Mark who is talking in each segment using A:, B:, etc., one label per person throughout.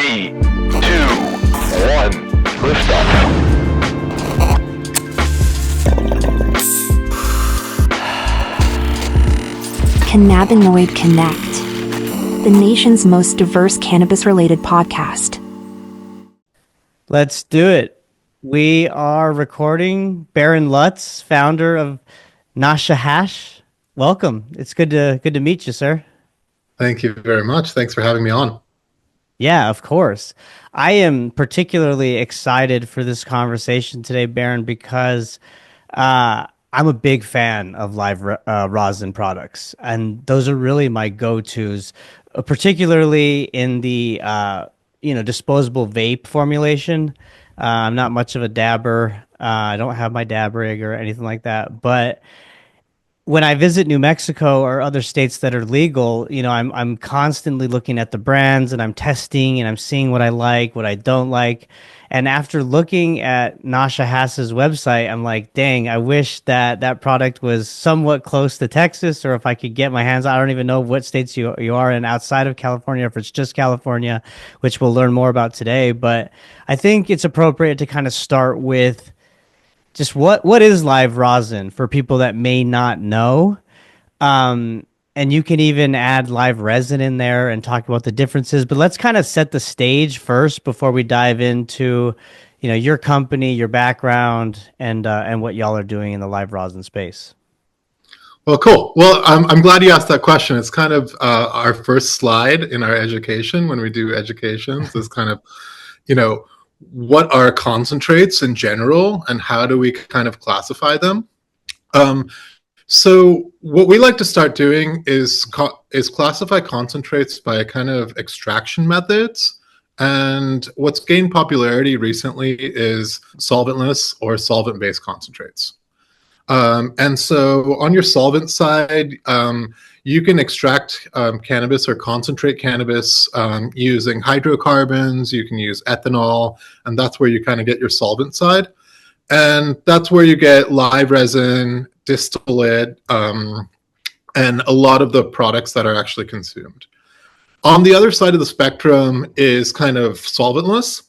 A: 3, 2, 1, liftoff.
B: Cannabinoid Connect, the nation's most diverse cannabis-related podcast.
C: Let's do it. We are recording. Barron Lutz, founder of Nasha Hash. Welcome. It's good to meet you, sir.
D: Thank you very much. Thanks for having me on.
C: Yeah, of course. I am particularly excited for this conversation today, Barron, because I'm a big fan of live rosin products, and those are really my go-tos, particularly in the disposable vape formulation. I'm not much of a dabber. I don't have my dab rig or anything like that, but when I visit New Mexico or other states that are legal, I'm constantly looking at the brands and I'm testing and I'm seeing what I like, what I don't like. And after looking at Nasha Hash's website, I'm like, dang, I wish that product was somewhat close to Texas, or if I could get my hands. I don't even know what states you are in outside of California, if it's just California, which we'll learn more about today. But I think it's appropriate to kind of start with just what is live rosin for people that may not know. And you can even add live resin in there and talk about the differences. But let's kind of set the stage first before we dive into, your company, your background, and what y'all are doing in the live rosin space.
D: Well, cool. Well, I'm glad you asked that question. It's kind of our first slide in our education when we do educations is kind of, what are concentrates in general and how do we kind of classify them? So what we like to start doing is classify concentrates by kind of extraction methods. And what's gained popularity recently is solventless or solvent-based concentrates. And so on your solvent side, you can extract cannabis or concentrate cannabis using hydrocarbons. You can use ethanol, and that's where you kind of get your solvent side. And that's where you get live resin, distillate, and a lot of the products that are actually consumed. On the other side of the spectrum is kind of solventless.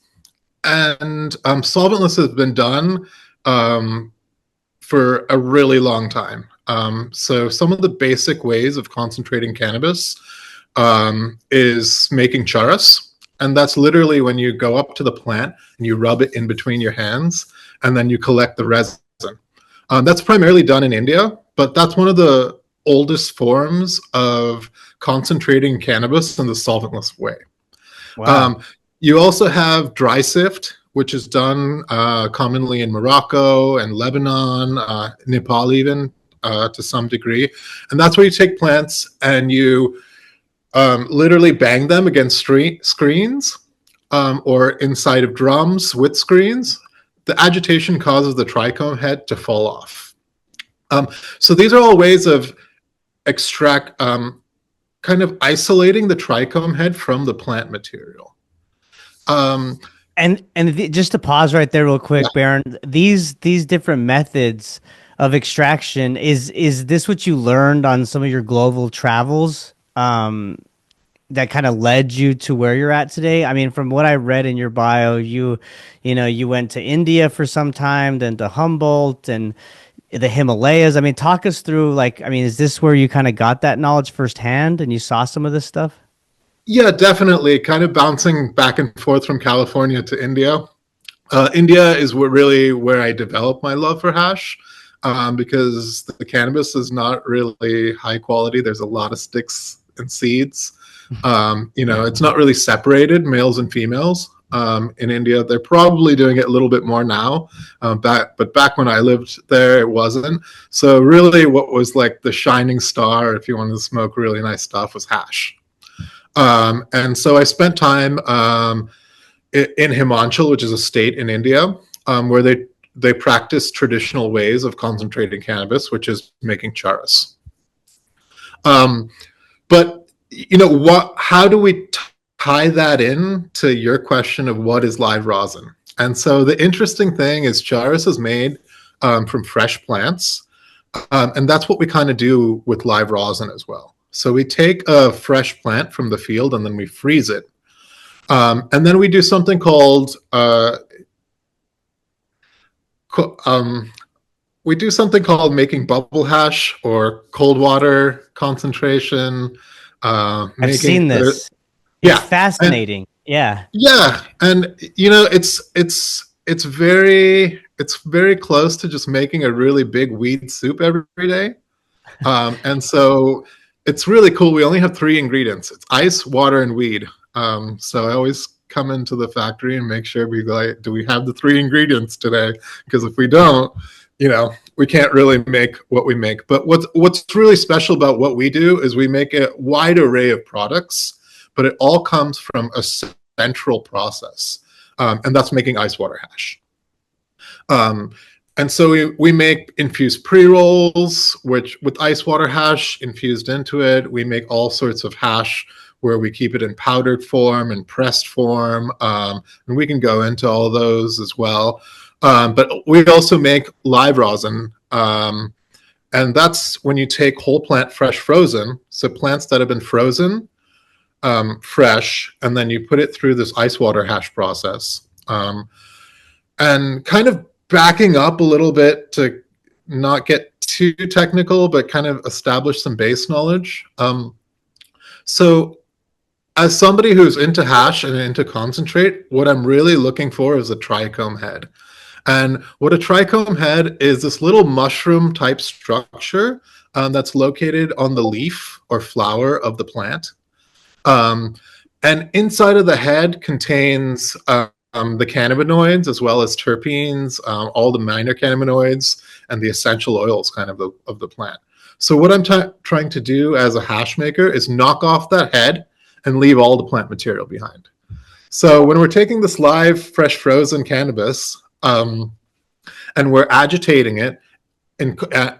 D: And solventless has been done for a really long time. So some of the basic ways of concentrating cannabis is making charas. And that's literally when you go up to the plant and you rub it in between your hands and then you collect the resin. That's primarily done in India, but that's one of the oldest forms of concentrating cannabis in the solventless way.
C: Wow.
D: You also have dry sift, which is done commonly in Morocco and Lebanon, Nepal even to some degree. And that's where you take plants and you literally bang them against screens or inside of drums with screens. The agitation causes the trichome head to fall off. So these are all ways of kind of isolating the trichome head from the plant material.
C: Just to pause right there real quick, yeah. Barron, these different methods of extraction, is this what you learned on some of your global travels that kind of led you to where you're at today? I mean, from what I read in your bio, you went to India for some time, then to Humboldt and the Himalayas. I mean, talk us through, is this where you kind of got that knowledge firsthand and you saw some of this stuff?
D: Yeah, definitely. Kind of bouncing back and forth from California to India. India is really where I developed my love for hash because the cannabis is not really high quality. There's a lot of sticks and seeds. It's not really separated, males and females. In India, they're probably doing it a little bit more now. But back when I lived there, it wasn't. So really what was like the shining star, if you wanted to smoke really nice stuff, was hash. And so I spent time in Himachal, which is a state in India, where they practice traditional ways of concentrating cannabis, which is making charas. But how do we tie that in to your question of what is live rosin? And so the interesting thing is charas is made from fresh plants, and that's what we kind of do with live rosin as well. So we take a fresh plant from the field and then we freeze it. And then we do something called making bubble hash or cold water concentration.
C: I've seen this. It's
D: Yeah, and
C: fascinating. Yeah.
D: yeah, and it's very close to just making a really big weed soup every day. And so it's really cool. We only have three ingredients: it's ice, water, and weed. So I always come into the factory and make sure we like, do we have the three ingredients today? Because if we don't, we can't really make what we make. But what's really special about what we do is we make a wide array of products, but it all comes from a central process, and that's making ice water hash. And so we make infused pre-rolls, which with ice water hash infused into it. We make all sorts of hash where we keep it in powdered form and pressed form, and we can go into all those as well. But we also make live rosin, and that's when you take whole plant fresh frozen, so plants that have been frozen fresh, and then you put it through this ice water hash process. And kind of backing up a little bit to not get too technical, but kind of establish some base knowledge. So as somebody who's into hash and into concentrate, what I'm really looking for is a trichome head. And what a trichome head is this little mushroom type structure that's located on the leaf or flower of the plant. And inside of the head contains the cannabinoids as well as terpenes, all the minor cannabinoids, and the essential oils kind of the plant. So what I'm trying to do as a hash maker is knock off that head and leave all the plant material behind. So when we're taking this live, fresh, frozen cannabis and we're agitating it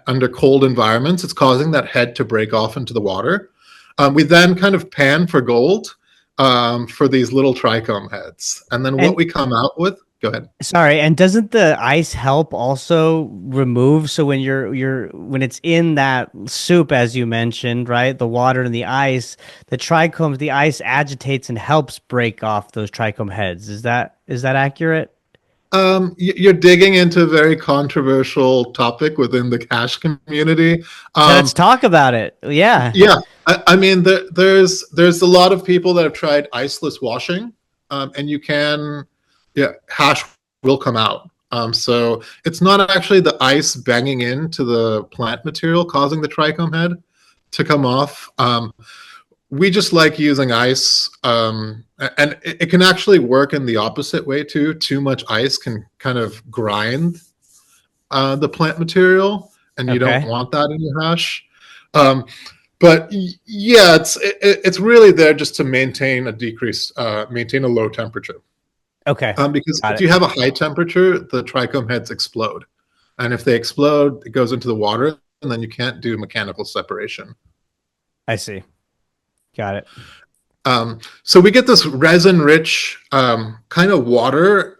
D: under cold environments, it's causing that head to break off into the water. We then kind of pan for gold for these little trichome heads. And then what we come out with, go ahead.
C: Sorry, and doesn't the ice help also remove? So when when it's in that soup, as you mentioned, right, the water and the ice, the ice agitates and helps break off those trichome heads. Is that accurate?
D: You're digging into a very controversial topic within the hash community.
C: Let's talk about it. Yeah.
D: Yeah, I mean, there's a lot of people that have tried iceless washing, and hash will come out. So it's not actually the ice banging into the plant material causing the trichome head to come off. We just like using ice, and it can actually work in the opposite way too. Too much ice can kind of grind the plant material, and you don't want that in your hash. But yeah, it's really there just to maintain a low temperature.
C: Okay.
D: Because if you have a high temperature, the trichome heads explode, and if they explode, it goes into the water, and then you can't do mechanical separation.
C: I see. Got it.
D: So we get this resin-rich kind of water.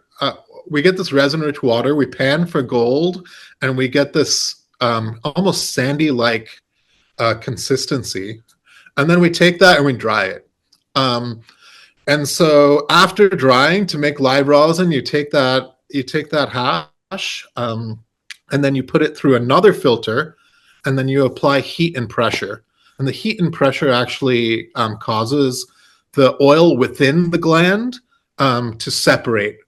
D: We get this resin-rich water. We pan for gold, and we get this almost sandy-like consistency. And then we take that and we dry it. And so after drying, to make live rosin, you take that hash, and then you put it through another filter, and then you apply heat and pressure. And the heat and pressure actually causes the oil within the gland to separate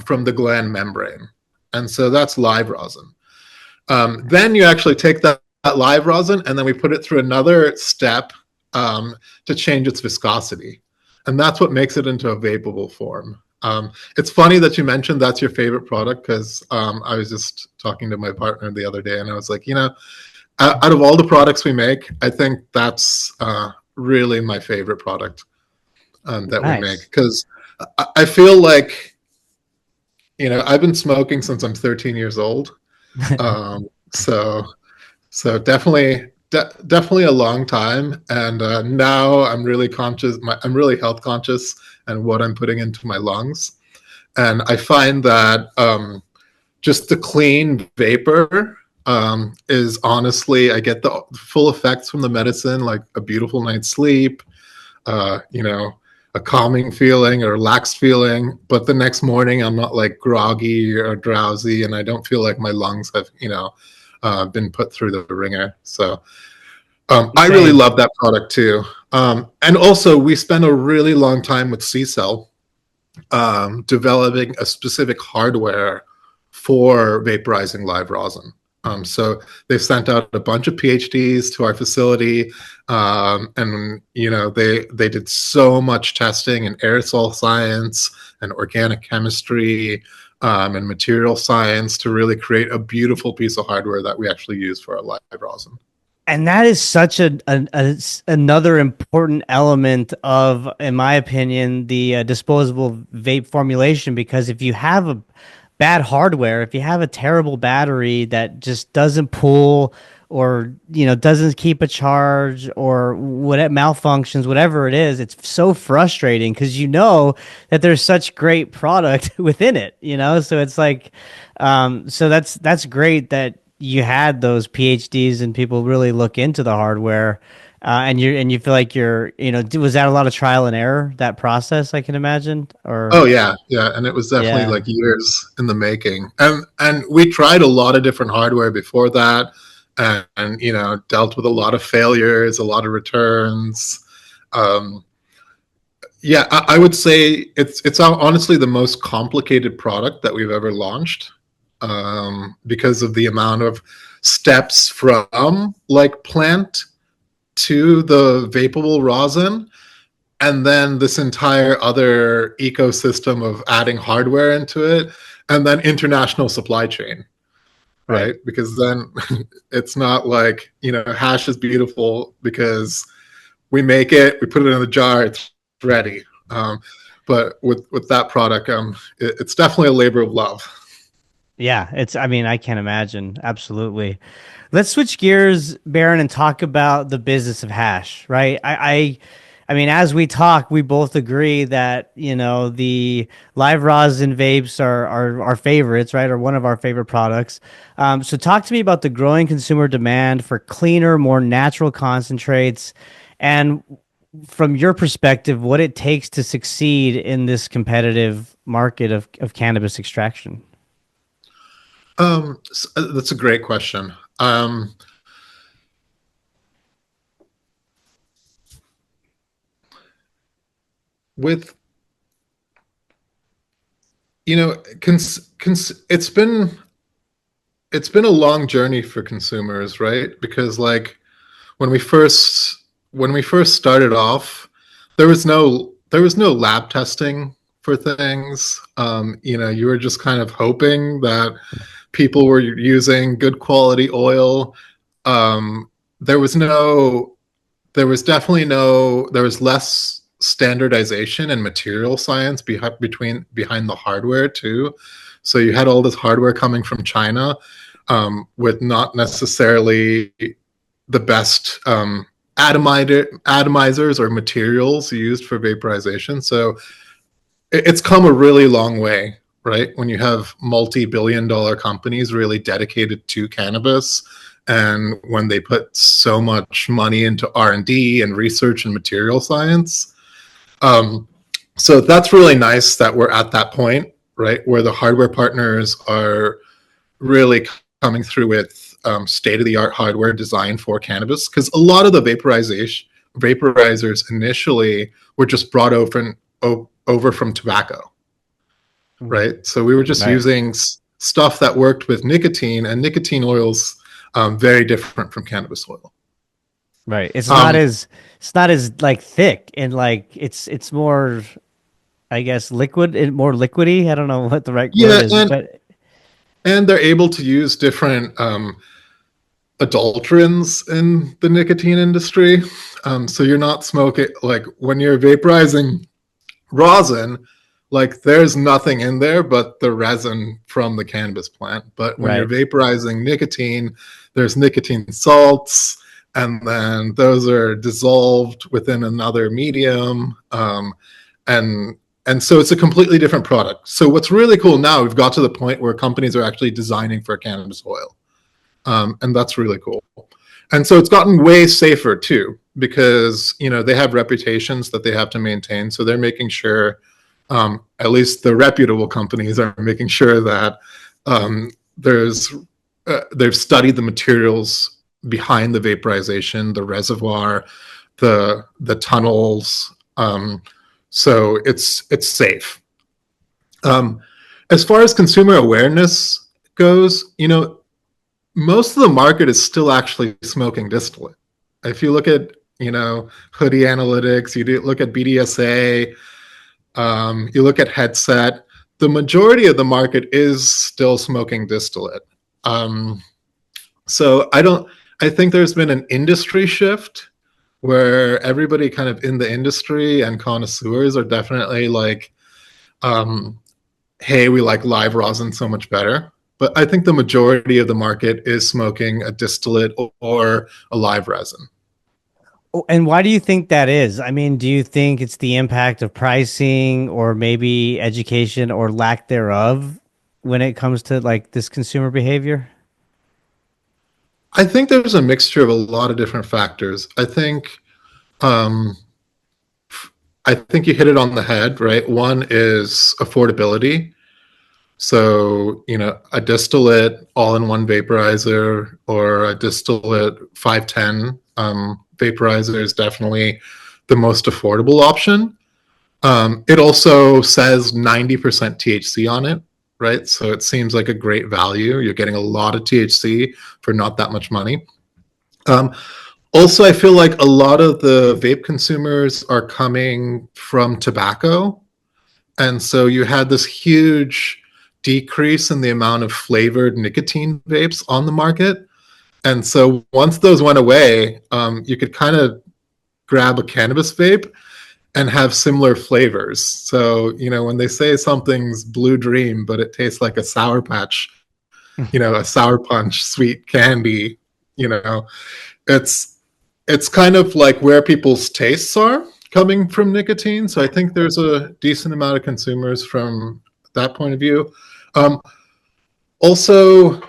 D: from the gland membrane. And so that's live rosin. Then you actually take that live rosin, and then we put it through another step to change its viscosity. And that's what makes it into a vapable form. It's funny that you mentioned that's your favorite product, because I was just talking to my partner the other day, and I was like, out of all the products we make, I think that's really my favorite product that we make, because I feel like, I've been smoking since I'm 13 years old. So definitely a long time. And now I'm really conscious. I'm really health conscious and what I'm putting into my lungs. And I find that just the clean vapor is honestly, I get the full effects from the medicine, like a beautiful night's sleep, a calming feeling or relaxed feeling, but the next morning I'm not like groggy or drowsy, and I don't feel like my lungs have, been put through the ringer. So I really
C: Same.
D: love that product too. And also, we spent a really long time with C-Cell developing a specific hardware for vaporizing live rosin. So they've sent out a bunch of PhDs to our facility, and they did so much testing in aerosol science and organic chemistry and material science to really create a beautiful piece of hardware that we actually use for our live rosin.
C: And that is such another important element of, in my opinion, the disposable vape formulation. Because if you have a bad hardware, if you have a terrible battery that just doesn't pull, or doesn't keep a charge, or what malfunctions, whatever it is, it's so frustrating because that there's such great product within it. So it's like, so that's great that you had those PhDs and people really look into the hardware, and you feel like was that a lot of trial and error, that process, I can imagine? Or
D: Oh yeah, and it was definitely
C: yeah.
D: like years in the making, and we tried a lot of different hardware before that, and dealt with a lot of failures, a lot of returns. Yeah, I would say it's honestly the most complicated product that we've ever launched, because of the amount of steps from like plant to the vapable rosin, and then this entire other ecosystem of adding hardware into it, and then international supply chain, right? Because then it's not like, hash is beautiful because we make it, we put it in the jar, it's ready. But with that product, it's definitely a labor of love.
C: Yeah, I mean, I can't imagine. Absolutely. Let's switch gears, Baron, and talk about the business of hash, right? I mean, as we talk, we both agree that, the live rosin vapes are our favorites, right? Or one of our favorite products. So talk to me about the growing consumer demand for cleaner, more natural concentrates, and from your perspective, what it takes to succeed in this competitive market of cannabis extraction.
D: That's a great question. With it's been a long journey for consumers, right? Because like when we first started off, there was no lab testing for things. You were just kind of hoping that people were using good quality oil. Um, there was no, there was definitely no, there was less standardization and material science behind the hardware too. So you had all this hardware coming from China, with not necessarily the best atomizers or materials used for vaporization. So it's come a really long way, right? When you have multi-billion-dollar companies really dedicated to cannabis, and when they put so much money into R&D and research and material science. So that's really nice that we're at that point, right, where the hardware partners are really coming through with state-of-the-art hardware designed for cannabis, because a lot of the vaporizers initially were just brought over from tobacco, right? So we were just using stuff that worked with nicotine, and nicotine oils very different from cannabis oil.
C: Right. It's not as like thick, and like it's more, I guess, liquid and more liquidy. I don't know what the right word is, but
D: they're able to use different adulterants in the nicotine industry. So you're not smoking, like when you're vaporizing rosin, like there's nothing in there but the resin from the cannabis plant. But when you're vaporizing nicotine, there's nicotine salts, and then those are dissolved within another medium. And so it's a completely different product. So what's really cool now, we've got to the point where companies are actually designing for cannabis oil. And that's really cool. And so it's gotten way safer too, because they have reputations that they have to maintain. So they're making sure, at least the reputable companies are making sure that there's they've studied the materials behind the vaporization, the reservoir, the tunnels. So it's safe. As far as consumer awareness goes, most of the market is still actually smoking distillate. If you look at Hoodie Analytics, look at BDSA, you look at Headset, the majority of the market is still smoking distillate. So I think there's been an industry shift where everybody kind of in the industry and connoisseurs are definitely like, hey, we like live rosin so much better. But I think the majority of the market is smoking a distillate or a live resin.
C: And why do you think that is? I mean, do you think it's the impact of pricing or maybe education or lack thereof when it comes to like this consumer behavior?
D: I think there's a mixture of a lot of different factors. I think you hit it on the head, right? One is affordability. So, a distillate all-in-one vaporizer or a distillate 510 vaporizer is definitely the most affordable option. It also says 90% THC on it, right? So it seems like a great value. You're getting a lot of THC for not that much money. Also, I feel like a lot of the vape consumers are coming from tobacco. And so you had this huge decrease in the amount of flavored nicotine vapes on the market. And so once those went away, you could kind of grab a cannabis vape and have similar flavors. So, when they say something's Blue Dream, but it tastes like a Sour Patch, a Sour Punch, sweet candy, it's kind of like where people's tastes are coming from nicotine. So I think there's a decent amount of consumers from that point of view. Also,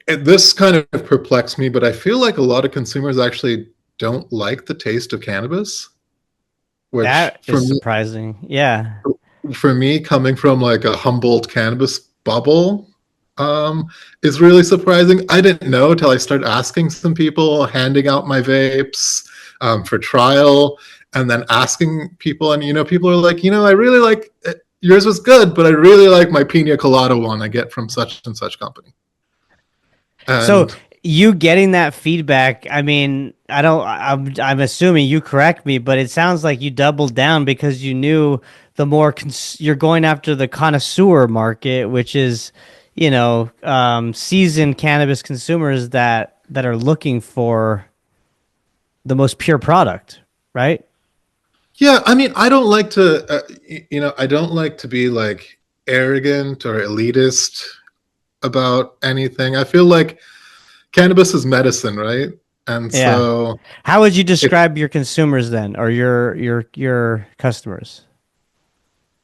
D: this kind of perplexed me, but I feel like a lot of consumers actually don't like the taste of cannabis. Which
C: That is surprising. Yeah.
D: For me, coming from like a Humboldt cannabis bubble, is really surprising. I didn't know till I started asking some people, handing out my vapes for trial, and then asking people, and people are like, I really like it. Yours was good, but I really like my pina colada one I get from such and such company. And
C: so you getting that feedback, I mean, I'm assuming, you correct me, but it sounds like you doubled down because you knew the more you're going after the connoisseur market, which is, seasoned cannabis consumers that are looking for the most pure product, right?
D: Yeah, I mean, I don't like to, I don't like to be like arrogant or elitist about anything. I feel like cannabis is medicine, right? And so,
C: how would you describe your consumers then, or your customers?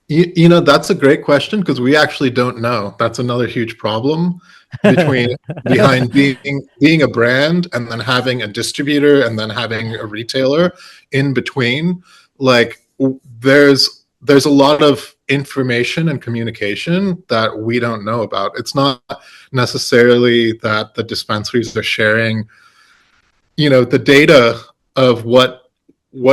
D: that's a great question because we actually don't know. That's another huge problem behind being a brand and then having a distributor and then having a retailer in between. Like there's a lot of information and communication that we don't know about. It's not necessarily that the dispensaries are sharing, the data of what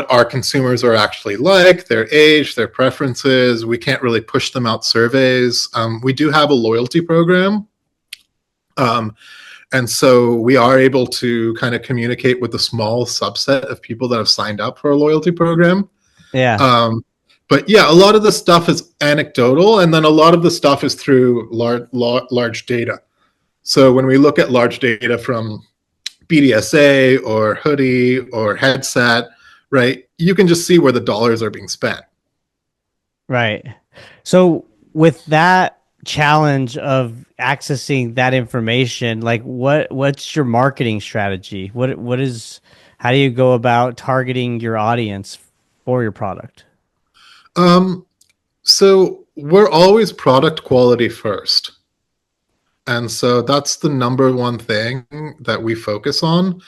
D: our consumers are actually like, their age, their preferences. We can't really push them out surveys. We do have a loyalty program. And so we are able to kind of communicate with a small subset of people that have signed up for a loyalty program.
C: Yeah.
D: But yeah, a lot of the stuff is anecdotal, and then a lot of the stuff is through large data. So when we look at large data from BDSA or Hoodie or Headset, right, you can just see where the dollars are being spent.
C: Right. So with that challenge of accessing that information, like what's your marketing strategy? How do you go about targeting your audience for your product?
D: So we're always product quality first. And so that's the number one thing that we focus on,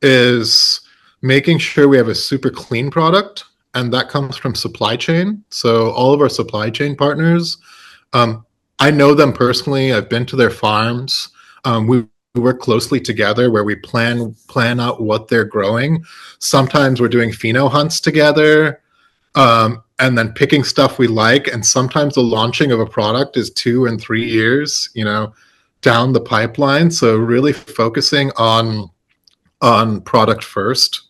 D: is making sure we have a super clean product. And that comes from supply chain. So all of our supply chain partners, I know them personally. I've been to their farms. We work closely together where we plan out what they're growing. Sometimes we're doing pheno hunts together, and then picking stuff we like. And sometimes the launching of a product is 2 and 3 years, down the pipeline. So really focusing on product first.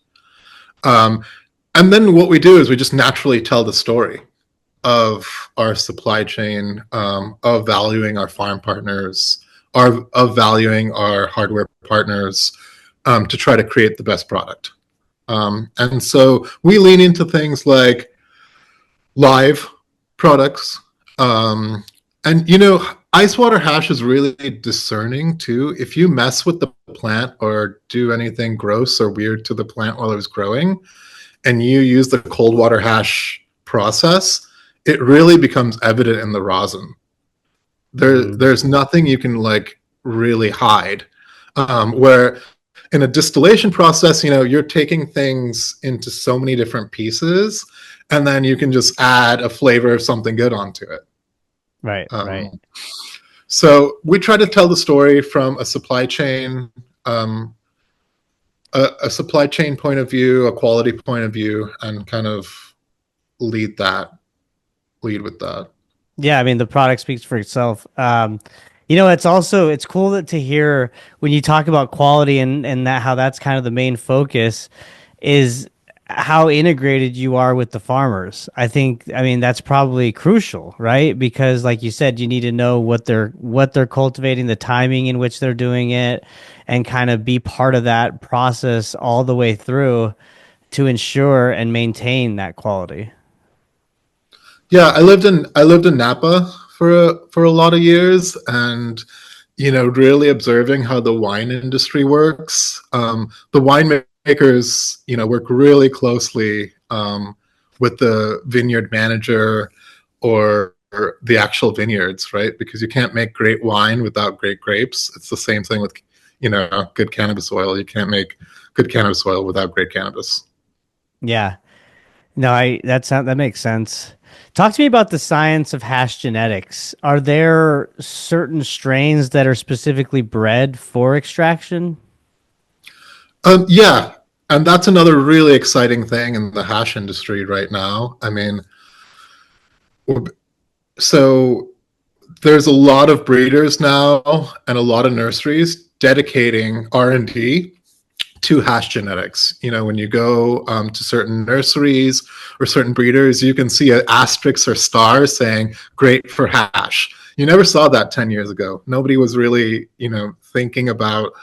D: And then what we do is we just naturally tell the story of our supply chain, of valuing our farm partners, of valuing our hardware partners, to try to create the best product. And so we lean into things like live products. And ice water hash is really discerning too. If you mess with the plant or do anything gross or weird to the plant while it was growing, and you use the cold water hash process, it really becomes evident in the rosin. There's nothing you can really hide. Where in a distillation process, you're taking things into so many different pieces, and then you can just add a flavor of something good onto it.
C: Right.
D: So we try to tell the story from a supply chain, a supply chain point of view, a quality point of view, and kind of lead with that.
C: Yeah, I mean, the product speaks for itself. It's cool to hear when you talk about quality and how that's kind of the main focus, is how integrated you are with the farmers. I mean, that's probably crucial, right? Because like you said, you need to know what they're cultivating, the timing in which they're doing it, and kind of be part of that process all the way through to ensure and maintain that quality.
D: Yeah, I lived in Napa for a lot of years, and really observing how the wine industry works. The winemakers, work really closely with the vineyard manager or the actual vineyards, right? Because you can't make great wine without great grapes. It's the same thing with good cannabis oil. You can't make good cannabis oil without great cannabis.
C: Yeah. No, that makes sense. Talk to me about the science of hash genetics. Are there certain strains that are specifically bred for extraction?
D: Yeah, and that's another really exciting thing in the hash industry right now. I mean, so there's a lot of breeders now and a lot of nurseries dedicating R&D to hash genetics. When you go to certain nurseries or certain breeders, you can see an asterisk or star saying "great for hash." You never saw that 10 years ago. Nobody was really, thinking about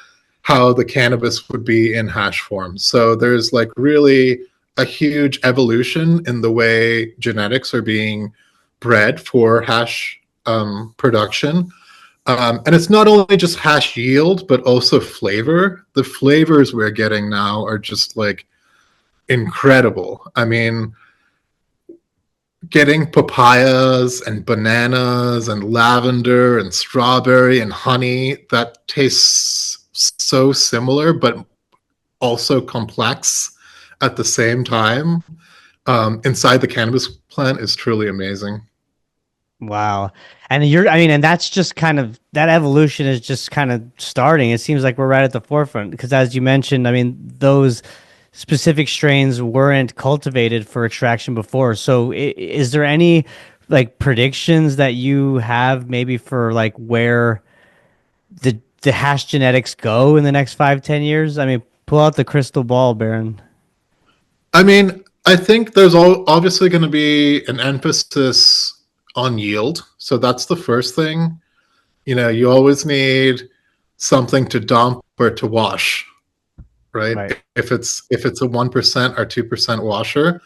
D: how the cannabis would be in hash form. So there's really a huge evolution in the way genetics are being bred for hash production. And it's not only just hash yield, but also flavor. The flavors we're getting now are just incredible. I mean, getting papayas and bananas and lavender and strawberry and honey that tastes so similar, but also complex at the same time, inside the cannabis plant is truly amazing.
C: Wow. And that's just kind of, that evolution is just kind of starting. It seems like we're right at the forefront because, as you mentioned, I mean, those specific strains weren't cultivated for extraction before. So is there any predictions that you have maybe for where the hash genetics go in the next 5-10 years? I mean, pull out the crystal ball, Barron.
D: I mean, I think there's obviously going to be an emphasis on yield. So that's the first thing. You always need something to dump or to wash, right? If it's a 1% or 2% washer,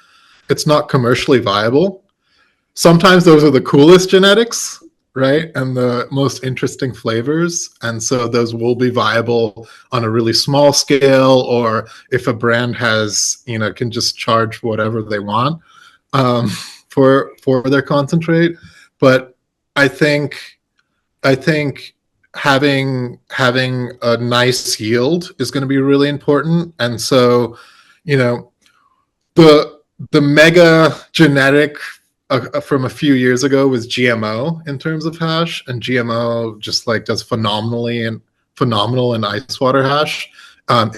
D: it's not commercially viable. Sometimes those are the coolest genetics, right? And the most interesting flavors. And so those will be viable on a really small scale, or if a brand has, can just charge whatever they want for their concentrate. But I think having a nice yield is going to be really important. And so, you know, the mega genetic from a few years ago was GMO in terms of hash, and GMO just like does phenomenal in ice water hash.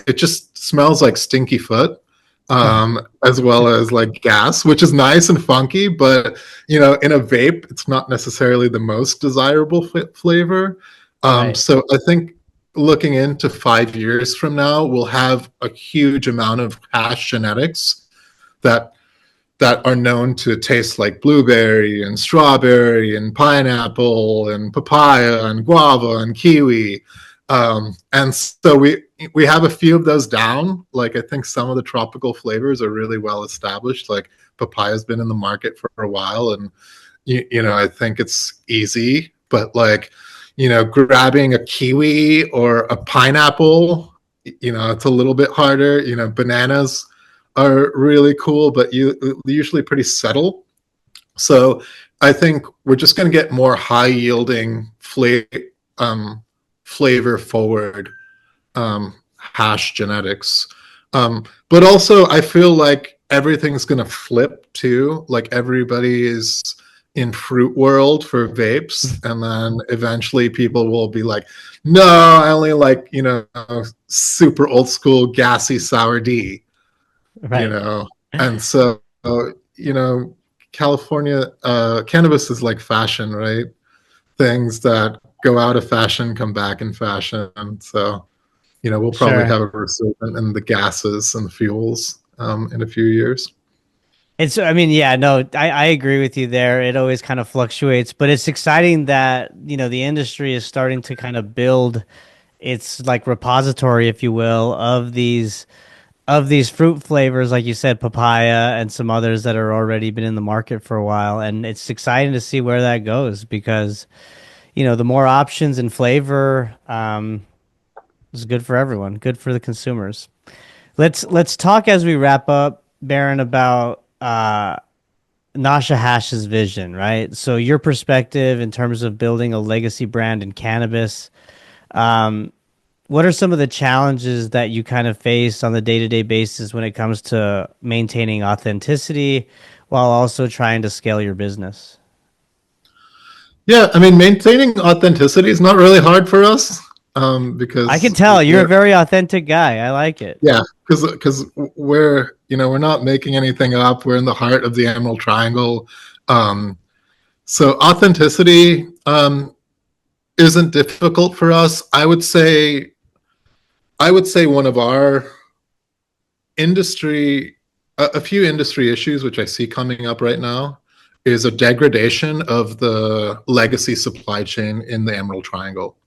D: It just smells like stinky foot, as well as like gas, which is nice and funky, but you know, in a vape, it's not necessarily the most desirable flavor.
C: Right.
D: So I think looking into 5 years from now, we'll have a huge amount of hash genetics that are known to taste like blueberry and strawberry and pineapple and papaya and guava and kiwi. And so we have a few of those down. Like I think some of the tropical flavors are really well established. Like papaya's been in the market for a while, and you know, I think it's easy. But like, you know, grabbing a kiwi or a pineapple, you know, it's a little bit harder. You know, bananas are really cool, but usually pretty subtle. So I think we're just going to get more high yielding flavor forward hash genetics. But also I feel like everything's going to flip too. Like everybody is in fruit world for vapes, and then eventually people will be like, no, I only like, you know, super old school gassy sour D.
C: Right.
D: You know, and so you know, California cannabis is like fashion, right? Things that go out of fashion come back in fashion. So you know, we'll probably
C: Sure.
D: have a resurgence in the gases and fuels in a few years.
C: It's, I mean, yeah, no, I agree with you there. It always kind of fluctuates, but it's exciting that, you know, the industry is starting to kind of build its like repository, if you will, of these fruit flavors, like you said, papaya and some others that are already been in the market for a while. And it's exciting to see where that goes because, you know, the more options and flavor, is good for everyone, good for the consumers. Let's talk as we wrap up, Barron, about Nasha Hash's vision, right? So your perspective in terms of building a legacy brand in cannabis. What are some of the challenges that you kind of face on the day-to-day basis when it comes to maintaining authenticity while also trying to scale your business?
D: Yeah, I mean, maintaining authenticity is not really hard for us
C: I can
D: because
C: tell you're a very authentic guy. I like it.
D: yeah, because we're, you know, we're not making anything up. We're in the heart of the Emerald Triangle. So authenticity isn't difficult for us. I would say one of our a few industry issues which I see coming up right now is a degradation of the legacy supply chain in the Emerald Triangle.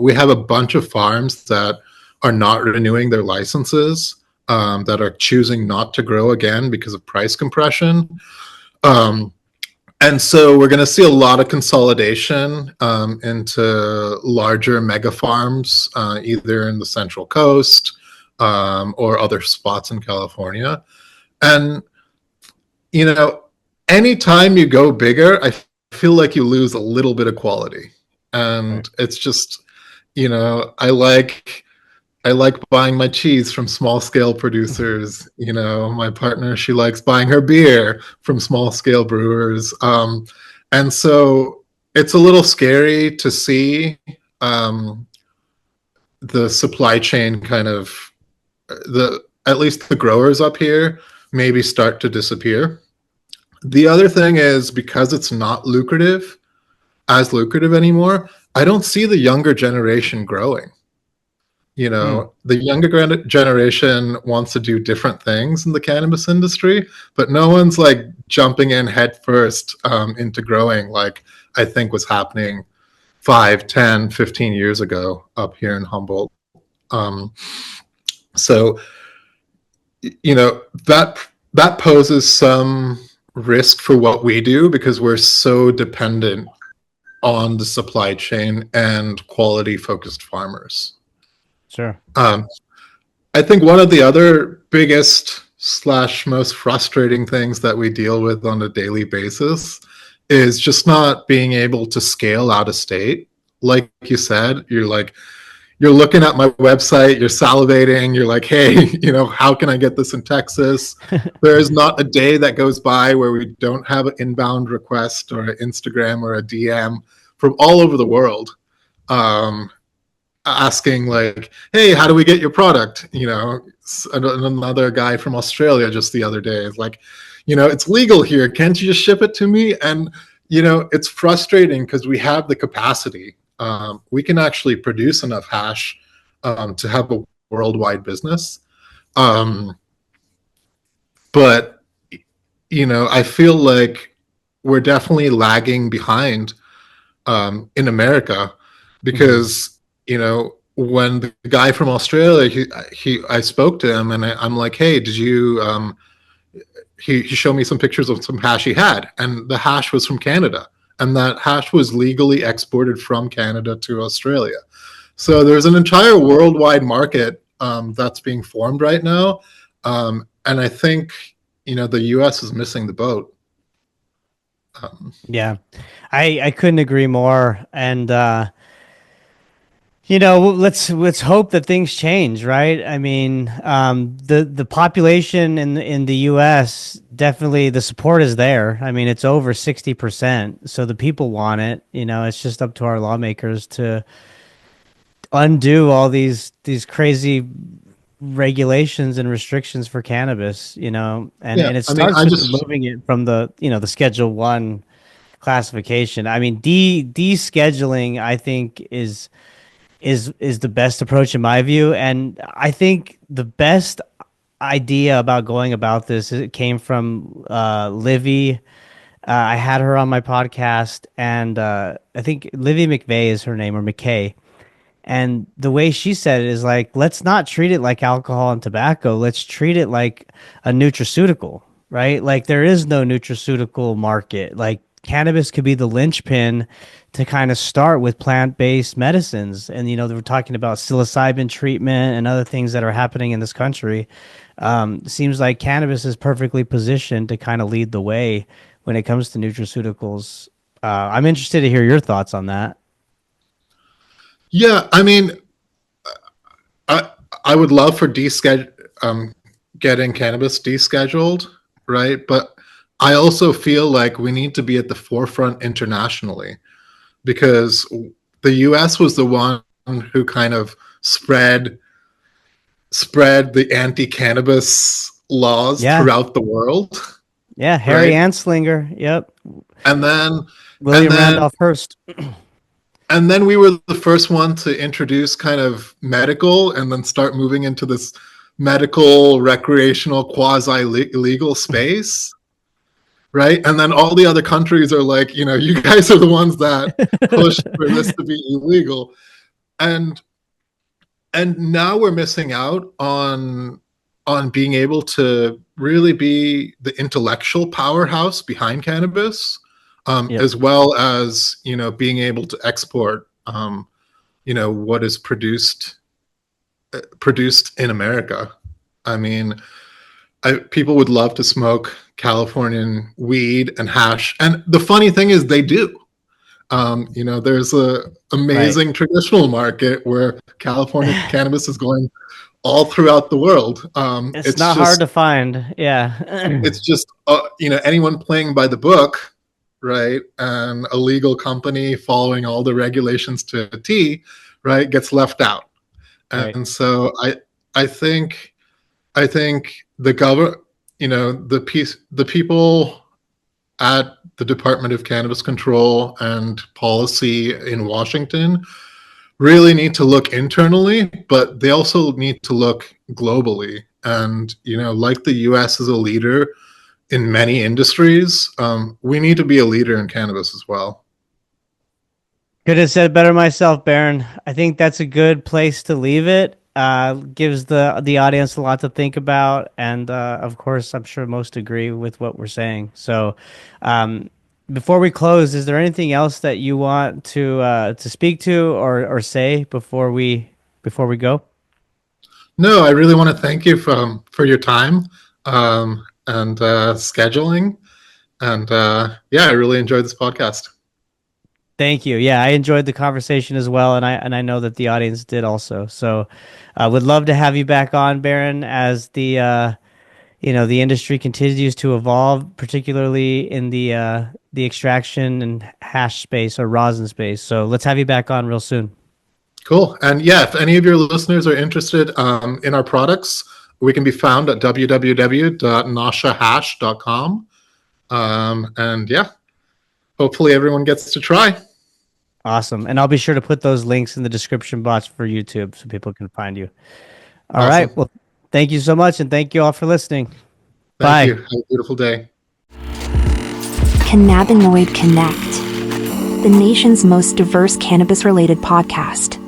D: We have a bunch of farms that are not renewing their licenses, that are choosing not to grow again because of price compression. And so we're going to see a lot of consolidation into larger mega farms, either in the Central Coast or other spots in California. And, you know, anytime you go bigger, I feel like you lose a little bit of quality. And it's just, you know, I like buying my cheese from small scale producers. You know, my partner, she likes buying her beer from small scale brewers. And so it's a little scary to see the supply chain kind of at least the growers up here maybe start to disappear. The other thing is because it's not as lucrative anymore, I don't see the younger generation growing. You know, the younger generation wants to do different things in the cannabis industry, but no one's like jumping in head first into growing like I think was happening 5, 10, 15 years ago up here in Humboldt. So, you know, that poses some risk for what we do because we're so dependent on the supply chain and quality focused farmers.
C: Sure.
D: I think one of the other biggest / most frustrating things that we deal with on a daily basis is just not being able to scale out of state. like you said, you're looking at my website, you're salivating, you're like, hey, how can I get this in Texas? There is not a day that goes by where we don't have an inbound request or an Instagram or a DM from all over the world, asking like, hey, how do we get your product? Another guy from Australia just the other day is like, it's legal here. Can't you just ship it to me? And, it's frustrating because we have the capacity. We can actually produce enough hash to have a worldwide business. But, I feel like we're definitely lagging behind in America because, when the guy from Australia, I spoke to him and I'm like, hey, did you, he showed me some pictures of some hash he had, and the hash was from Canada. And that hash was legally exported from Canada to Australia. So there's an entire worldwide market that's being formed right now. And I think, the US is missing the boat.
C: Yeah, I couldn't agree more. And, let's hope that things change, right? I mean, the population in the U.S. definitely, the support is there. I mean, it's over 60%, so the people want it. It's just up to our lawmakers to undo all these crazy regulations and restrictions for cannabis. And it starts with removing it from the Schedule 1 classification. I mean, descheduling, I think, is the best approach in my view. And I think the best idea about going about this, it came from Livy. I had her on my podcast, and I think Livy McVeigh is her name, or McKay. And the way she said it is like, let's not treat it like alcohol and tobacco. Let's treat it like a nutraceutical, right? Like there is no nutraceutical market. Like cannabis could be the linchpin to kind of start with plant-based medicines. And, they were talking about psilocybin treatment and other things that are happening in this country. Seems like cannabis is perfectly positioned to kind of lead the way when it comes to nutraceuticals. I'm interested to hear your thoughts on that.
D: Yeah, I mean, I would love for getting cannabis descheduled, right? But I also feel like we need to be at the forefront internationally, because the US was the one who kind of spread the anti-cannabis laws throughout the world.
C: Yeah, Harry Anslinger. Yep.
D: And then
C: William Randolph Hearst.
D: And then we were the first one to introduce kind of medical and then start moving into this medical, recreational, quasi-legal space, right? And then all the other countries are like, you guys are the ones that pushed for this to be illegal. And now we're missing out on being able to really be the intellectual powerhouse behind cannabis. As well as, being able to export, what is produced in America. I mean, people would love to smoke Californian weed and hash. And the funny thing is they do. There's a amazing traditional market where California cannabis is going all throughout the world.
C: It's not hard to find. Yeah.
D: It's just, anyone playing by the book, right, and a legal company following all the regulations to a T, right, gets left out. And so I think the the people at the Department of Cannabis Control and Policy in Washington really need to look internally, but they also need to look globally. And, like the US is a leader in many industries, we need to be a leader in cannabis as well.
C: Could have said better myself, Barron. I think that's a good place to leave it. Gives the audience a lot to think about, and of course, I'm sure most agree with what we're saying. So, before we close, is there anything else that you want to speak to or say before we go?
D: No, I really want to thank you for your time. And scheduling. And I really enjoyed this podcast.
C: Thank you. Yeah, I enjoyed the conversation as well, and I know that the audience did also. So, I would love to have you back on, Baron, as the industry continues to evolve, particularly in the extraction and hash space or rosin space. So let's have you back on real soon.
D: Cool. And yeah, if any of your listeners are interested in our products, we can be found at www.nashahash.com. And yeah, hopefully everyone gets to try.
C: Awesome. And I'll be sure to put those links in the description box for YouTube so people can find you. All right.
D: Awesome.
C: Well, thank you so much. And thank you all for listening.
D: Thank you.
C: Bye.
D: Have a beautiful day.
B: Cannabinoid Connect, the nation's most diverse cannabis related podcast.